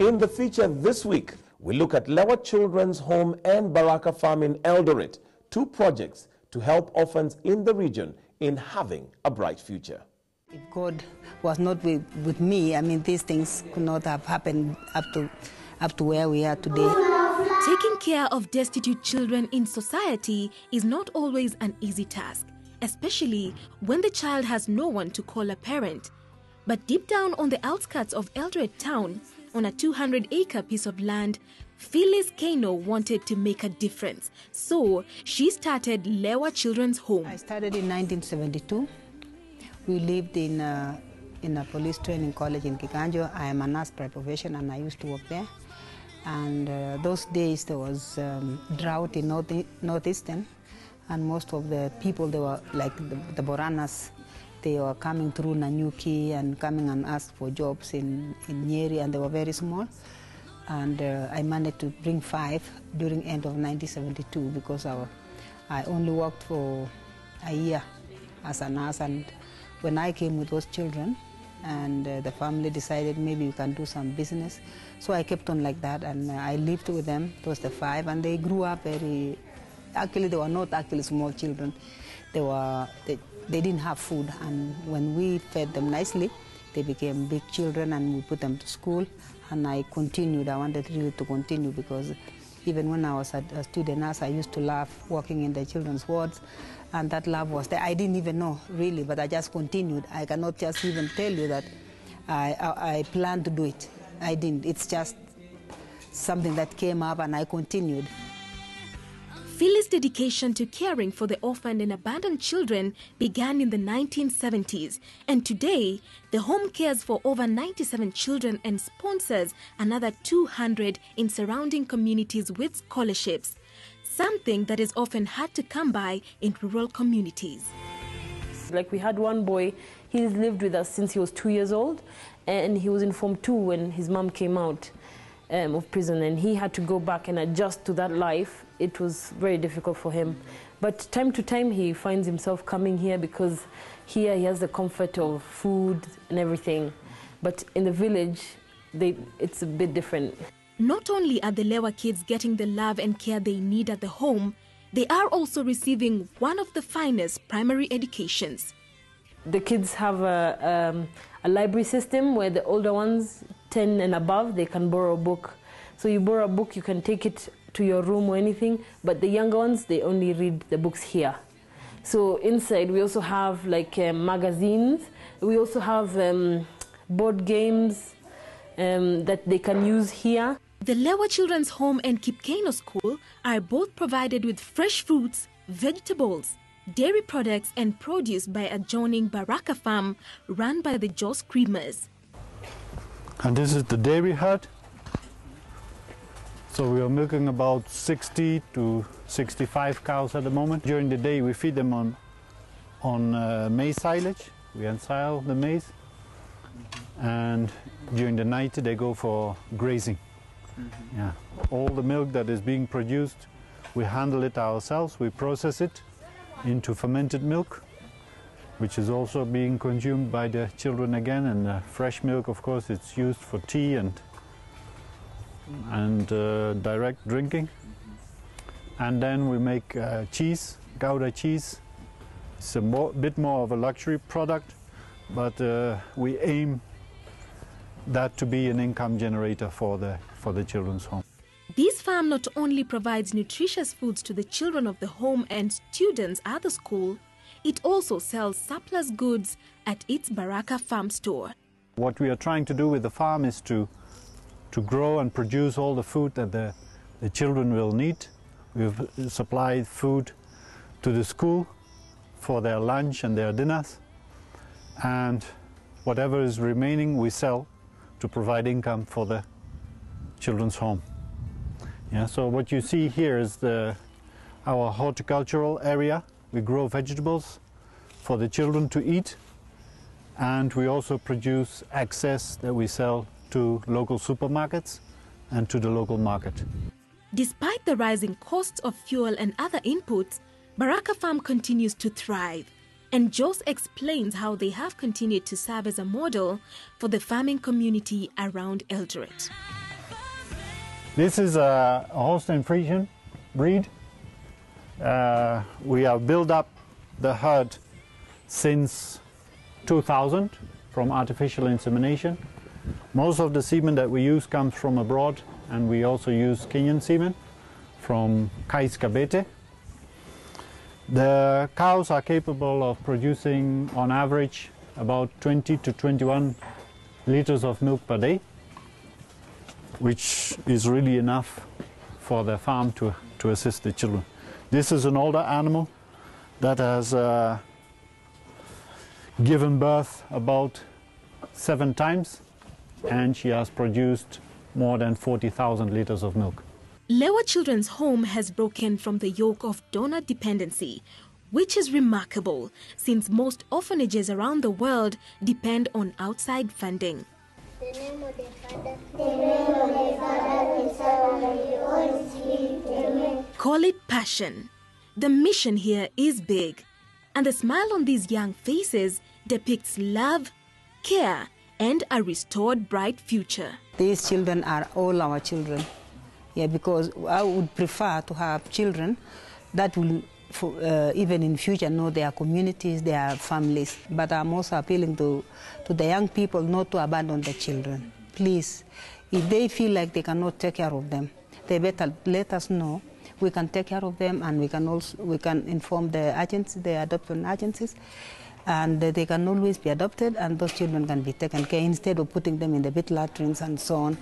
In the feature this week, we look at Lewa Children's Home and Baraka Farm in Eldoret, two projects to help orphans in the region in having a bright future. If God was not with me, I mean, these things could not have happened up to where we are today. Taking care of destitute children in society is not always an easy task, especially when the child has no one to call a parent. But deep down on the outskirts of Eldoret town, on a 200-acre piece of land, Phyllis Kano wanted to make a difference. So she started Lewa Children's Home. I started in 1972. We lived in a police training college in Kiganjo. I am a nurse by profession and I used to work there. And those days there was drought in northeastern, and most of the people, they were like the Boranas. They were coming through Nanyuki and coming and asked for jobs in Nyeri, and they were very small. And I managed to bring 5 during end of 1972 because I only worked for a year as a nurse. And when I came with those children, and the family decided maybe we can do some business. So I kept on like that, and I lived with them. It was the 5, and they grew up very... Actually, they were not actually small children. They didn't have food, and when we fed them nicely, they became big children, and we put them to school. And I continued. I wanted really to continue because even when I was a student nurse, I used to love working in the children's wards, and that love was there. I didn't even know really, but I just continued. I cannot just even tell you that I planned to do it. I didn't. It's just something that came up, and I continued. Phyllis' dedication to caring for the orphaned and abandoned children began in the 1970s, and today the home cares for over 97 children and sponsors another 200 in surrounding communities with scholarships, something that is often hard to come by in rural communities. Like we had one boy, he's lived with us since he was 2 years old, and he was in Form 2 when his mom came out of prison, and he had to go back and adjust to that life. It was very difficult for him. But time to time he finds himself coming here because here he has the comfort of food and everything. But in the village, it's a bit different. Not only are the Lewa kids getting the love and care they need at the home, they are also receiving one of the finest primary educations. The kids have a library system where the older ones, 10 and above, they can borrow a book. So you borrow a book, you can take it to your room or anything, but the younger ones, they only read the books here. So inside we also have like magazines, we also have board games that they can use here. The Lewa Children's Home and Kipkeno School are both provided with fresh fruits, vegetables, dairy products and produce by adjoining Baraka Farm run by the Jos Creamers. And this is the dairy hut. So we are milking about 60 to 65 cows at the moment. During the day we feed them on maize silage. We ensile the maize. And during the night they go for grazing. Yeah. All the milk that is being produced, we handle it ourselves. We process it into fermented milk, which is also being consumed by the children again. And fresh milk, of course, it's used for tea and direct drinking. And then we make cheese, Gouda cheese. It's a bit more of a luxury product, but we aim that to be an income generator for the children's home. This farm not only provides nutritious foods to the children of the home and students at the school, it also sells surplus goods at its Baraka Farm store. What we are trying to do with the farm is to grow and produce all the food that the children will need. We've supplied food to the school for their lunch and their dinners, and whatever is remaining we sell to provide income for the children's home. Yeah, so what you see here is our horticultural area. We grow vegetables for the children to eat, and we also produce excess that we sell to local supermarkets and to the local market. Despite the rising costs of fuel and other inputs, Baraka Farm continues to thrive. And Jos explains how they have continued to serve as a model for the farming community around Eldoret. This is a Holstein Friesian breed. We have built up the herd since 2000 from artificial insemination. Most of the semen that we use comes from abroad, and we also use Kenyan semen from Kais Kabete. The cows are capable of producing on average about 20 to 21 liters of milk per day, which is really enough for the farm to assist the children. This is an older animal that has given birth about 7 times, and she has produced more than 40,000 liters of milk. Lewa Children's Home has broken from the yoke of donor dependency, which is remarkable since most orphanages around the world depend on outside funding. The name of the Father, the name of the Father, the Son, and the Holy Spirit. Amen. Call it passion. The mission here is big, and the smile on these young faces depicts love, care, and a restored bright future. These children are all our children. Yeah, because I would prefer to have children that will, even in future, know their communities, their families. But I'm also appealing to the young people not to abandon the children. Please, if they feel like they cannot take care of them, they better let us know. We can take care of them, and we can inform the agencies, the adoption agencies, and they can always be adopted, and those children can be taken care instead of putting them in the pit latrines and so on.